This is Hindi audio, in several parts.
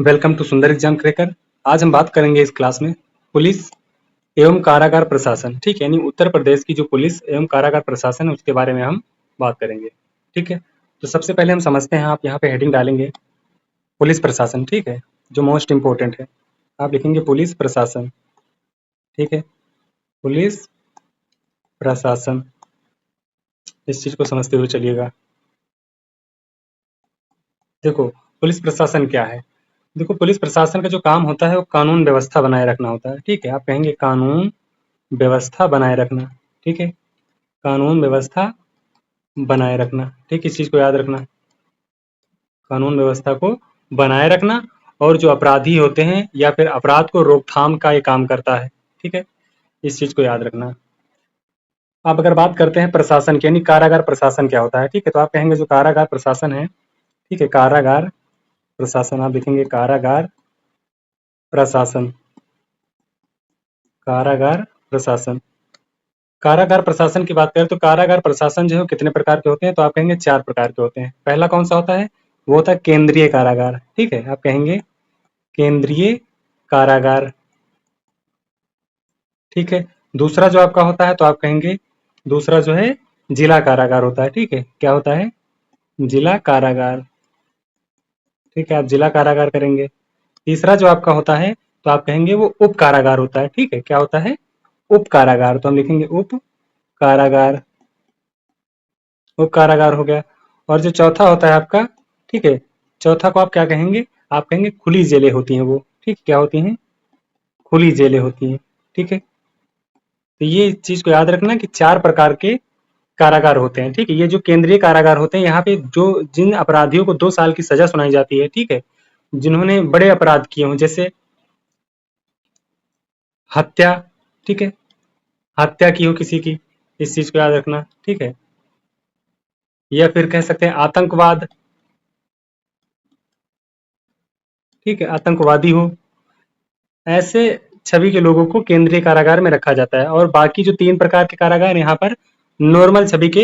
वेलकम टू सुंदर एग्जाम क्रैकर। आज हम बात करेंगे इस क्लास में पुलिस एवं कारागार प्रशासन। ठीक है, यानी उत्तर प्रदेश की जो पुलिस एवं कारागार प्रशासन है उसके बारे में हम बात करेंगे। ठीक है, तो सबसे पहले हम समझते हैं। आप यहाँ पे हेडिंग डालेंगे पुलिस प्रशासन। ठीक है, जो मोस्ट इम्पोर्टेंट है आप लिखेंगे पुलिस प्रशासन। ठीक है, पुलिस प्रशासन, इस चीज को समझते हुए चलिएगा। देखो पुलिस प्रशासन क्या है। देखो पुलिस प्रशासन का जो काम होता है वो कानून व्यवस्था बनाए रखना होता है। ठीक है, आप कहेंगे कानून व्यवस्था बनाए रखना। ठीक है, कानून व्यवस्था बनाए रखना। ठीक, इस चीज को याद रखना, कानून व्यवस्था को बनाए रखना। और जो अपराधी होते हैं या फिर अपराध को रोकथाम का ये काम करता है। ठीक है, इस चीज को याद रखना। अब अगर बात करते हैं प्रशासन की, यानी कारागार प्रशासन क्या होता है। ठीक है, तो आप कहेंगे जो कारागार प्रशासन है, ठीक है, कारागार प्रशासन आप लिखेंगे कारागार प्रशासन, कारागार प्रशासन। कारागार प्रशासन की बात करें तो कारागार प्रशासन जो है कितने प्रकार के होते हैं, तो आप कहेंगे 4 प्रकार के होते हैं। पहला कौन सा होता है, वो होता है केंद्रीय कारागार। ठीक है, आप कहेंगे केंद्रीय कारागार। ठीक है, दूसरा जो आपका होता है तो आप कहेंगे दूसरा जो है जिला कारागार होता है। ठीक है, क्या होता है, जिला कारागार। ठीक है, आप जिला कारागार करेंगे। तीसरा जो आपका होता है तो आप कहेंगे वो उप कारागार होता है। ठीक है, क्या होता है, उप कारागार। तो हम लिखेंगे उप कारागार, उप कारागार हो गया। और जो चौथा होता है आपका, ठीक है, चौथा को आप क्या कहेंगे, आप कहेंगे खुली जेलें होती हैं वो। ठीक, क्या होती हैं, खुली जेलें होती हैं। ठीक है, तो ये चीज को याद रखना कि 4 प्रकार के कारागार होते हैं। ठीक है, ये जो केंद्रीय कारागार होते हैं यहाँ पे जो जिन अपराधियों को 2 साल की सजा सुनाई जाती है, ठीक है, जिन्होंने बड़े अपराध किए हों जैसे हत्या, ठीक है, हत्या की हो किसी की, इस चीज को याद रखना। ठीक है, या फिर कह सकते हैं आतंकवाद, ठीक है, आतंकवादी हो, ऐसे छवि के लोगों को केंद्रीय कारागार में रखा जाता है। और बाकी जो 3 प्रकार के कारागार यहाँ पर नॉर्मल छवि के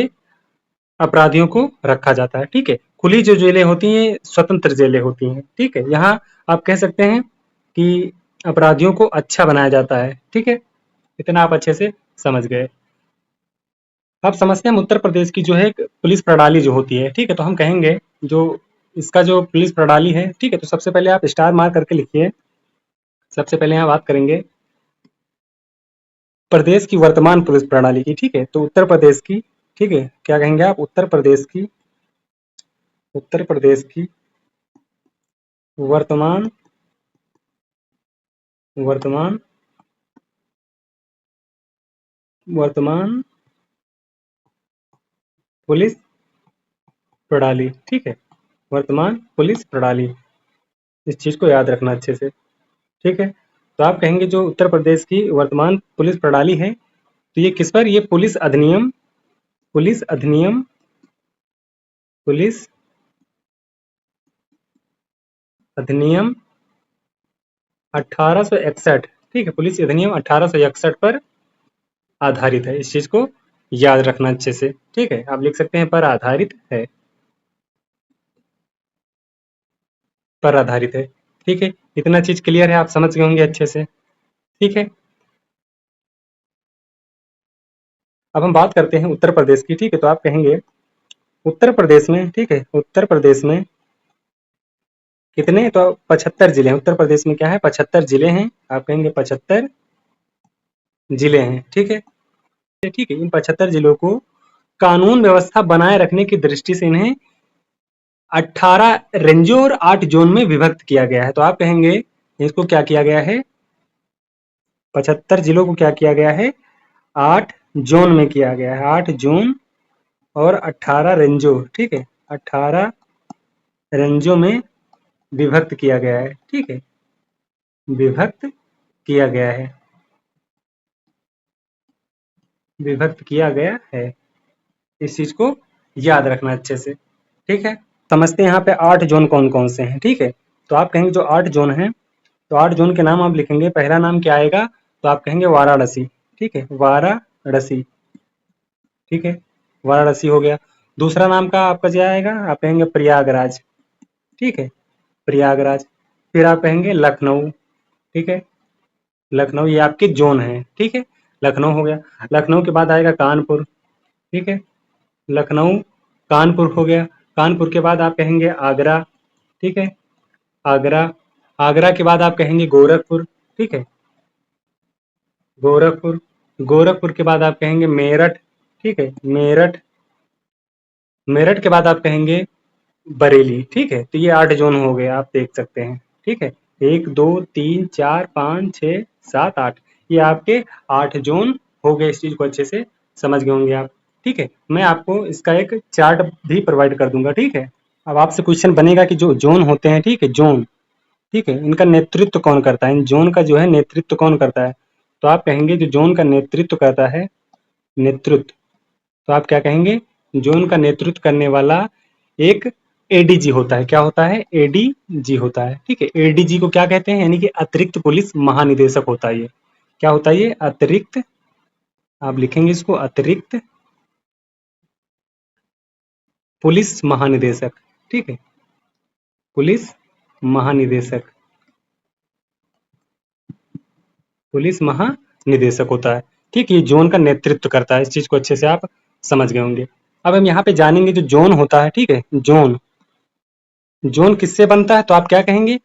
अपराधियों को रखा जाता है। ठीक है, खुली जो जेलें होती हैं स्वतंत्र जेलें होती हैं। ठीक है, यहाँ आप कह सकते हैं कि अपराधियों को अच्छा बनाया जाता है। ठीक है, इतना आप अच्छे से समझ गए। अब समझते हैं उत्तर प्रदेश की जो है पुलिस प्रणाली जो होती है। ठीक है, तो हम कहेंगे जो इसका जो पुलिस प्रणाली है, ठीक है, तो सबसे पहले आप स्टार मार्क करके लिखिए। सबसे पहले यहाँ बात करेंगे प्रदेश की वर्तमान पुलिस प्रणाली की। ठीक है, तो उत्तर प्रदेश की, ठीक है, क्या कहेंगे आप, उत्तर प्रदेश की, उत्तर प्रदेश की वर्तमान, वर्तमान, वर्तमान पुलिस प्रणाली। ठीक है, वर्तमान पुलिस प्रणाली, इस चीज को याद रखना अच्छे से। ठीक है, तो आप कहेंगे जो उत्तर प्रदेश की वर्तमान पुलिस प्रणाली है तो ये किस पर, ये पुलिस अधिनियम, पुलिस अधिनियम, पुलिस अधिनियम 1861। ठीक है, पुलिस अधिनियम 1861 पर आधारित है। इस चीज को याद रखना अच्छे से। ठीक है, आप लिख सकते हैं पर आधारित है, पर आधारित है। ठीक है, इतना चीज क्लियर है, आप समझ गए होंगे अच्छे से। ठीक है, अब हम बात करते हैं उत्तर प्रदेश की। ठीक है, तो आप कहेंगे उत्तर प्रदेश में, ठीक है, उत्तर प्रदेश में कितने, तो 75 जिले हैं। उत्तर प्रदेश में क्या है, 75 जिले हैं। आप कहेंगे 75 जिले हैं। ठीक है, ठीक है, इन 75 जिलों को कानून व्यवस्था बनाए रखने की दृष्टि से इन्हें 18 रेंजों और 8 जोन में विभक्त किया गया है। तो आप कहेंगे इसको क्या किया गया है, 75 जिलों को क्या किया गया है, 8 जोन में किया गया है, 8 जोन और 18 रेंजों। ठीक है, 18 रेंजों में विभक्त किया गया है। ठीक है, विभक्त किया गया है, विभक्त किया गया है। इस चीज को याद रखना अच्छे से। ठीक है, समझते हैं यहाँ पे 8 जोन कौन कौन से हैं। ठीक है, तो आप कहेंगे जो 8 जोन हैं, तो 8 जोन के नाम आप लिखेंगे। पहला नाम क्या आएगा, तो आप कहेंगे वाराणसी। ठीक है, वाराणसी। ठीक है, वाराणसी हो गया। दूसरा नाम का आपका क्या आएगा, आप कहेंगे प्रयागराज। ठीक है, प्रयागराज। फिर आप कहेंगे लखनऊ, ठीक है, लखनऊ ये आपके जोन है, ठीक है, लखनऊ हो गया। लखनऊ के बाद आएगा कानपुर, ठीक है, लखनऊ कानपुर हो गया। कानपुर के बाद आप कहेंगे आगरा, ठीक है, आगरा। आगरा के बाद आप कहेंगे गोरखपुर, ठीक है, गोरखपुर। गोरखपुर के बाद आप कहेंगे मेरठ, ठीक है, मेरठ। मेरठ के बाद आप कहेंगे बरेली, ठीक है। तो ये 8 जोन हो गए, आप देख सकते हैं, ठीक है। 1 2 3 4 5 6 7 8, ये आपके 8 जोन हो गए। इस चीज को अच्छे से समझ गए होंगे आप, ठीक है। मैं आपको इसका एक चार्ट भी प्रोवाइड कर दूंगा, ठीक है। अब आपसे क्वेश्चन बनेगा कि जो जोन होते हैं, ठीक है, जोन, ठीक है, इनका नेतृत्व कौन करता है, इन जोन का जो है नेतृत्व कौन करता है। तो आप कहेंगे जो जोन का नेतृत्व करता है, नेतृत्व, तो आप क्या कहेंगे, जोन का नेतृत्व करने वाला एक एडीजी होता है। क्या होता है, एडीजी होता है, ठीक है। एडीजी को क्या कहते हैं, यानी कि अतिरिक्त पुलिस महानिदेशक होता है ये। क्या होता है ये, अतिरिक्त, आप लिखेंगे इसको अतिरिक्त पुलिस महानिदेशक, ठीक है, पुलिस महानिदेशक, पुलिस महानिदेशक होता है, ठीक। ये जोन का नेतृत्व करता है, इस चीज को अच्छे से आप समझ गए होंगे। अब हम यहाँ पे जानेंगे जो जोन होता है, ठीक है, जोन, जोन किससे बनता है। तो आप क्या कहेंगे,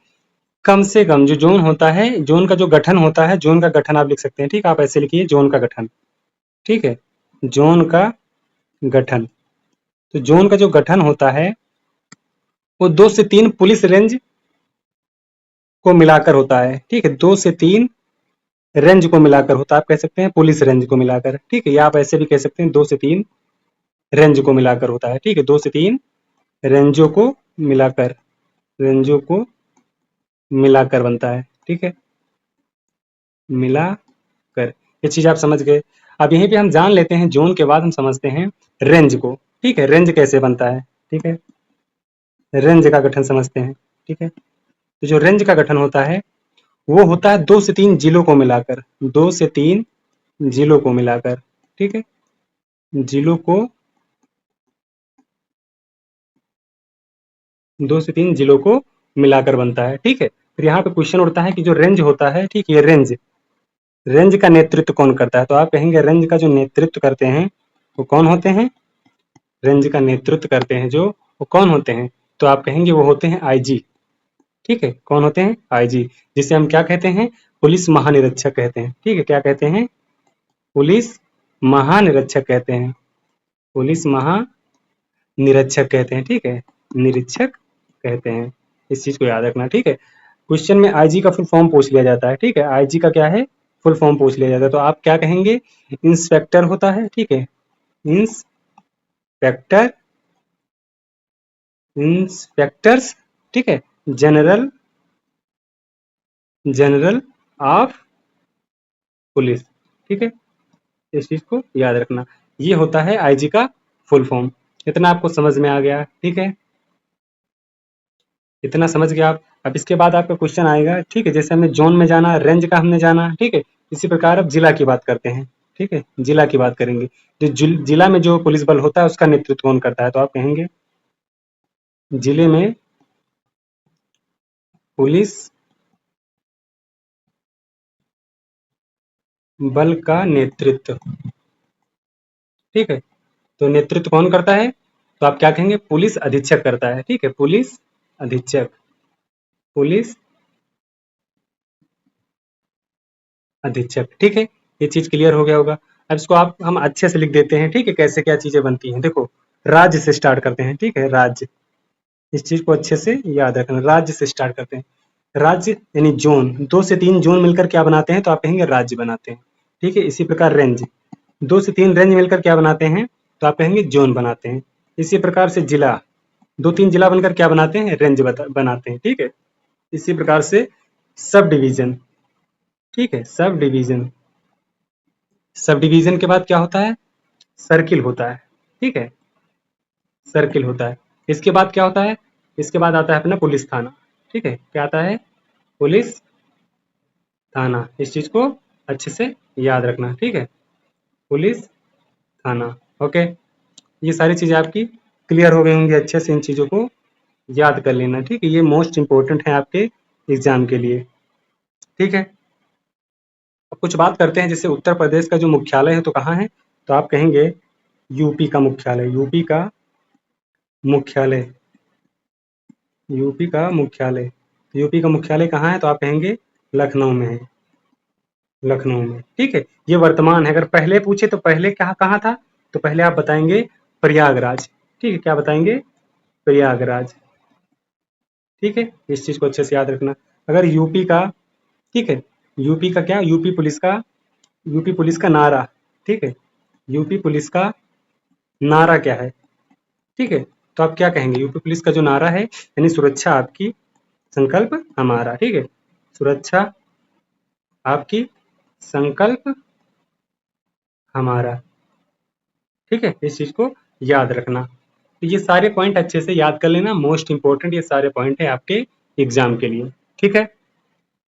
कम से कम जो जोन होता है, जोन का जो गठन होता है, जोन का गठन आप लिख सकते हैं, ठीक। आप ऐसे लिखिए जोन का गठन, ठीक है, जोन का गठन। तो जोन का जो गठन होता है वो 2 से 3 पुलिस रेंज को मिलाकर होता है, ठीक है, 2 से 3 रेंज को मिलाकर होता है। आप कह सकते हैं पुलिस रेंज को मिलाकर, ठीक है, या आप ऐसे भी कह सकते हैं 2 से 3 रेंज को मिलाकर होता है, ठीक है, 2 से 3 रेंजों को मिलाकर, रेंजों को मिलाकर बनता है, ठीक है, मिलाकर। ये चीज आप समझ गए। अब यहीं पे हम जान लेते हैं जोन के बाद हम समझते हैं रेंज को, ठीक है, रेंज कैसे बनता है, ठीक है, रेंज का गठन समझते हैं, ठीक है। तो जो रेंज का गठन होता है वो होता है 2 से 3 जिलों को मिलाकर, 2 से 3 जिलों को मिलाकर, ठीक है, जिलों को, 2 से 3 जिलों को मिलाकर बनता है, ठीक है। फिर यहाँ पे क्वेश्चन उठता है कि जो रेंज होता है, ठीक है, ये रेंज, रेंज का नेतृत्व कौन करता है। तो आप कहेंगे रेंज का जो नेतृत्व करते हैं वो कौन होते हैं, रेंज का नेतृत्व करते हैं जो, वो कौन होते हैं। तो आप कहेंगे वो होते हैं आईजी, ठीक है, कौन होते हैं, आईजी, जिसे हम क्या कहते हैं, पुलिस महानिरीक्षक कहते हैं, ठीक है। क्या कहते हैं, पुलिस महानिरीक्षक कहते हैं, पुलिस महानिरीक्षक कहते हैं, ठीक है, निरीक्षक कहते हैं। इस चीज को याद रखना, ठीक है। क्वेश्चन में आईजी का फुल फॉर्म पूछ लिया जाता है, ठीक है, आईजी का क्या है, फुल फॉर्म पूछ लिया जाता है। तो आप क्या कहेंगे, इंस्पेक्टर होता है, ठीक है, इंस्पेक्टर, इंस्पेक्टर्स, ठीक है, जनरल, जनरल ऑफ पुलिस, ठीक है। इस चीज को याद रखना, ये होता है आईजी का फुल फॉर्म। इतना आपको समझ में आ गया, ठीक है, इतना समझ गया आप। अब इसके बाद आपका क्वेश्चन आएगा, ठीक है, जैसे हमने जोन में जाना, रेंज का हमने जाना, ठीक है, इसी प्रकार अब जिला की बात करते हैं, ठीक है, जिला की बात करेंगे। जो जिला में जो पुलिस बल होता है उसका नेतृत्व कौन करता है। तो आप कहेंगे जिले में पुलिस बल का नेतृत्व, ठीक है, तो नेतृत्व कौन करता है। तो आप क्या कहेंगे, पुलिस अधीक्षक करता है, ठीक है, पुलिस अधीक्षक, पुलिस अधीक्षक, ठीक है। ये चीज क्लियर हो गया होगा। अब इसको आप हम अच्छे से लिख देते हैं, ठीक है, कैसे क्या चीजें बनती हैं। देखो, राज्य से स्टार्ट करते हैं, ठीक है, राज्य, इस चीज को अच्छे से याद रखना, राज्य से स्टार्ट करते हैं। राज्य यानी जोन, 2 से 3 जोन मिलकर क्या बनाते हैं। तो आप कहेंगे राज्य बनाते हैं, ठीक है। इसी प्रकार रेंज, 2 से 3 रेंज मिलकर क्या बनाते हैं। तो आप कहेंगे जोन बनाते हैं। इसी प्रकार से जिला, 2-3 जिला बनकर क्या बनाते हैं, रेंज बनाते हैं, ठीक है। इसी प्रकार से सब डिवीजन, ठीक है, सब डिवीजन, सब डिवीजन के बाद क्या होता है, सर्किल होता है, ठीक है, सर्किल होता है। इसके बाद क्या होता है, इसके बाद आता है अपना पुलिस थाना, ठीक है, क्या आता है, पुलिस थाना। इस चीज को अच्छे से याद रखना, ठीक है, पुलिस थाना, ओके। ये सारी चीजें आपकी क्लियर हो गई होंगी, अच्छे से इन चीजों को याद कर लेना, ठीक है। ये मोस्ट इंपॉर्टेंट है आपके एग्जाम के लिए, ठीक है। अब कुछ बात करते हैं, जैसे उत्तर प्रदेश का जो मुख्यालय है तो कहाँ है, तो आप कहेंगे यूपी का मुख्यालय, यूपी का मुख्यालय, यूपी का मुख्यालय, यूपी का मुख्यालय कहाँ है, तो आप कहेंगे लखनऊ में है, लखनऊ में, ठीक है। ये वर्तमान है, अगर पहले पूछे तो पहले कहाँ कहाँ था, तो पहले आप बताएंगे प्रयागराज, ठीक है, क्या बताएंगे, प्रयागराज, ठीक है। इस चीज को अच्छे से याद रखना। अगर यूपी का, ठीक है, यूपी का क्या, यूपी पुलिस का नारा, ठीक है, यूपी पुलिस का नारा क्या है, ठीक है, तो आप क्या कहेंगे, यूपी पुलिस का जो नारा है, यानी सुरक्षा आपकी, संकल्प हमारा, ठीक है, सुरक्षा आपकी, संकल्प हमारा, ठीक है, इस चीज को याद रखना। तो ये सारे पॉइंट अच्छे से याद कर लेना, मोस्ट इंपॉर्टेंट ये सारे पॉइंट है आपके एग्जाम के लिए, ठीक है।